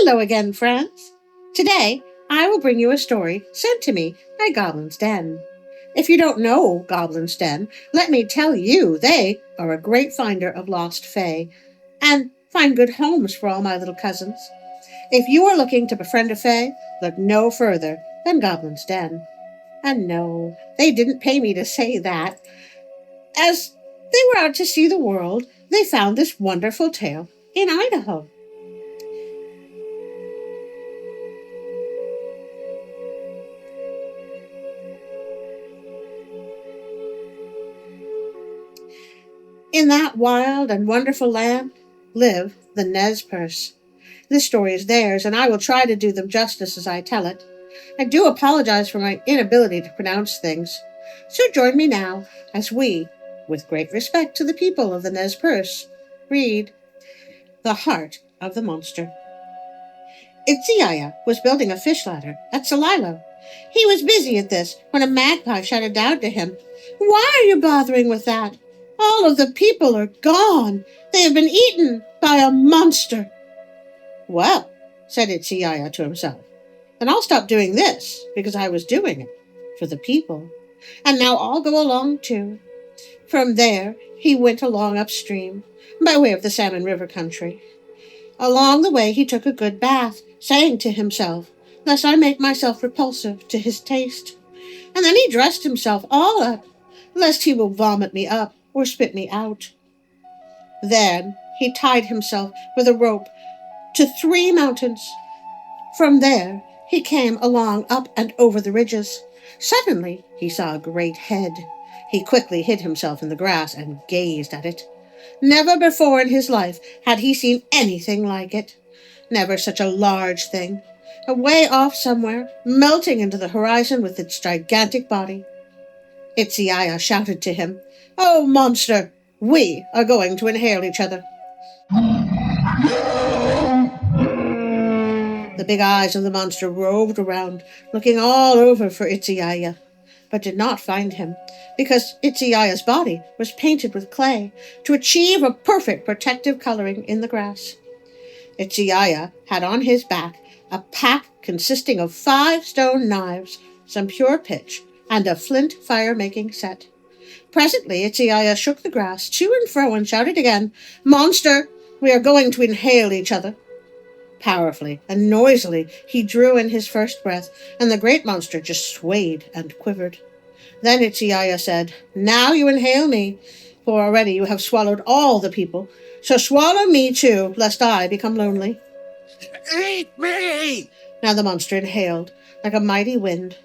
Hello again, friends. Today, I will bring you a story sent to me by Goblin's Den. If you don't know Goblin's Den, let me tell you they are a great finder of lost fae and find good homes for all my little cousins. If you are looking to befriend a fae, look no further than Goblin's Den. And no, they didn't pay me to say that. As they were out to see the world, they found this wonderful tale in Idaho. In that wild and wonderful land live the Nez Perce. This story is theirs, and I will try to do them justice as I tell it. I do apologize for my inability to pronounce things. So join me now as we, with great respect to the people of the Nez Perce, read The Heart of the Monster. Iceye'ye was building a fish ladder at Salilo. He was busy at this when a magpie shouted down to him, "Why are you bothering with that? All of the people are gone. They have been eaten by a monster." "Well," said Iceye'ye to himself, "then I'll stop doing this because I was doing it for the people. And now I'll go along too." From there, he went along upstream, by way of the Salmon River country. Along the way, he took a good bath, saying to himself, "Lest I make myself repulsive to his taste." And then he dressed himself all up, lest he will vomit me up or spit me out. Then he tied himself with a rope to 3 mountains. From there, he came along up and over the ridges. Suddenly, he saw a great head. He quickly hid himself in the grass and gazed at it. Never before in his life had he seen anything like it. Never such a large thing. Away off somewhere, melting into the horizon with its gigantic body. Iceye'ye shouted to him, "Oh, monster, we are going to inhale each other." The big eyes of the monster roved around, looking all over for Iceye'ye, but did not find him, because Iceye'ye's body was painted with clay to achieve a perfect protective coloring in the grass. Iceye'ye had on his back a pack consisting of 5 stone knives, some pure pitch, and a flint fire-making set. Presently Iceye'ye shook the grass to and fro and shouted again, "Monster, we are going to inhale each other." Powerfully and noisily he drew in his first breath, and the great monster just swayed and quivered. Then Iceye'ye said, "Now you inhale me, for already you have swallowed all the people, so swallow me too, lest I become lonely." "Eat me!" Now the monster inhaled like a mighty wind.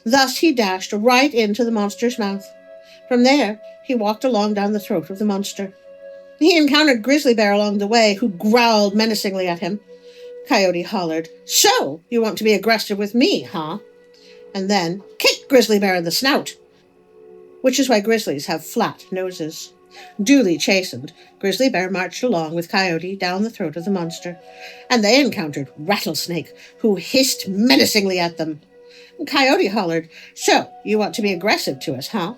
Thus he dashed right into the monster's mouth. From there he walked along down the throat of the monster. He encountered Grizzly Bear along the way, who growled menacingly at him. Coyote hollered, "So, you want to be aggressive with me, huh?" And then kicked Grizzly Bear in the snout, which is why grizzlies have flat noses. Duly chastened, Grizzly Bear marched along with Coyote down the throat of the monster, and they encountered Rattlesnake, who hissed menacingly at them. Coyote hollered, "So, you want to be aggressive to us, huh?"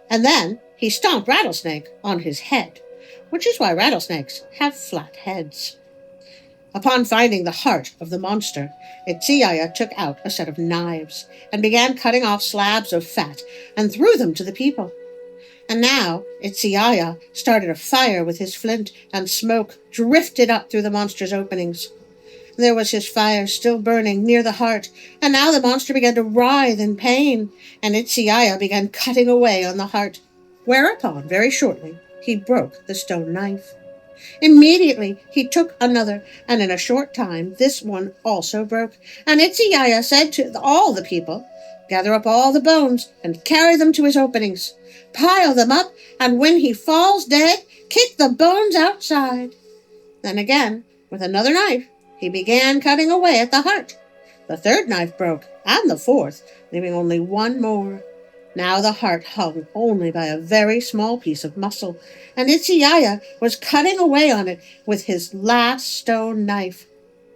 And then he stomped Rattlesnake on his head, which is why rattlesnakes have flat heads. Upon finding the heart of the monster, Iceye'ye took out a set of knives and began cutting off slabs of fat and threw them to the people. And now Iceye'ye started a fire with his flint, and smoke drifted up through the monster's openings. There was his fire still burning near the heart, and now the monster began to writhe in pain, and Iceye'ye began cutting away on the heart. Whereupon, very shortly, he broke the stone knife. Immediately he took another, and in a short time this one also broke. And Iceye'ye said to all the people, "Gather up all the bones and carry them to his openings. Pile them up, and when he falls dead, kick the bones outside." Then again, with another knife, he began cutting away at the heart. The 3rd knife broke, and the 4th, leaving only one more. Now the heart hung only by a very small piece of muscle, and Iceye'ye was cutting away on it with his last stone knife.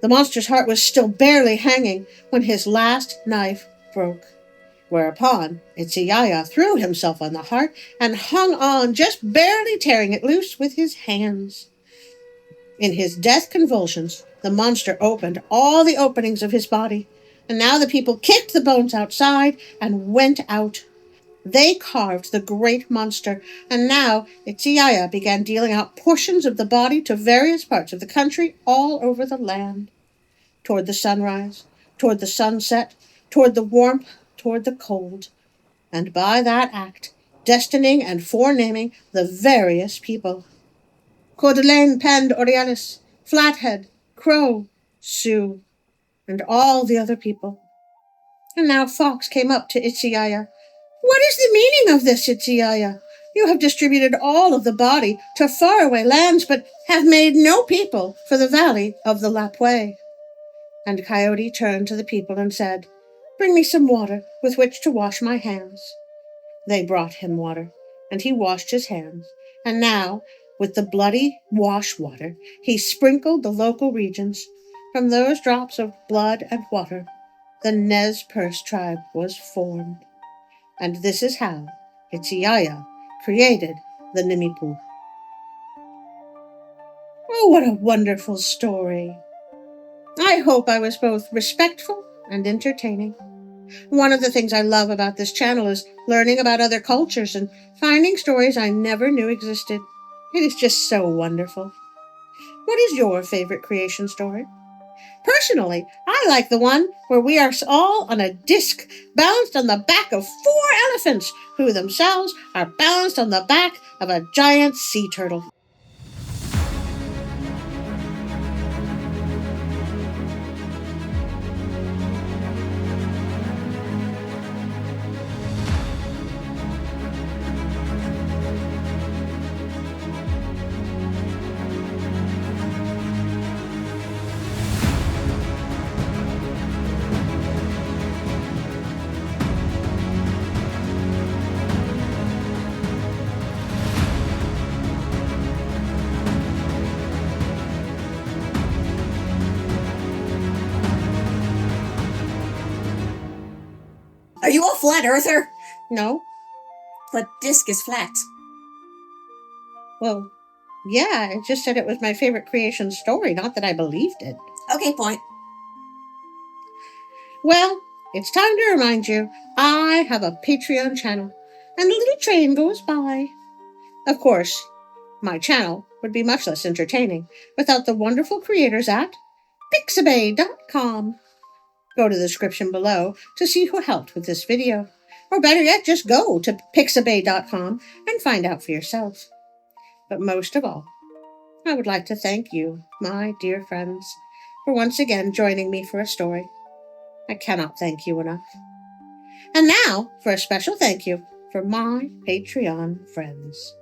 The monster's heart was still barely hanging when his last knife broke. Whereupon Iceye'ye threw himself on the heart and hung on, just barely tearing it loose with his hands. In his death convulsions, the monster opened all the openings of his body, and now the people kicked the bones outside and went out. They carved the great monster, and now Iceye'ye began dealing out portions of the body to various parts of the country all over the land. Toward the sunrise, toward the sunset, toward the warmth, toward the cold. And by that act, destining and forenaming the various people. Collen penned Aurealis, Flathead, Crow, Sioux, and all the other people. And now Fox came up to Iceye'ye. What is the meaning of this, Iceye'ye? You have distributed all of the body to faraway lands, but have made no people for the valley of the Lapway. And Coyote turned to the people and said, Bring me some water with which to wash my hands. They brought him water, and he washed his hands, and now, with the bloody wash water, he sprinkled the local regions. From those drops of blood and water, the Nez Perce Tribe was formed. And this is how Iceye'ye created the Nimipu. Oh, what a wonderful story! I hope I was both respectful and entertaining. One of the things I love about this channel is learning about other cultures and finding stories I never knew existed. It is just so wonderful. What is your favorite creation story? Personally, I like the one where we are all on a disc balanced on the back of 4 elephants who themselves are balanced on the back of a giant sea turtle. Are you a flat earther? No? The disc is flat. Well, yeah, it just said it was my favorite creation story, not that I believed it. Okay, point. Well, it's time to remind you, I have a Patreon channel, and a little train goes by. Of course, my channel would be much less entertaining without the wonderful creators at pixabay.com. Go to the description below to see who helped with this video. Or better yet, just go to pixabay.com and find out for yourself. But most of all, I would like to thank you, my dear friends, for once again joining me for a story. I cannot thank you enough. And now for a special thank you for my Patreon friends.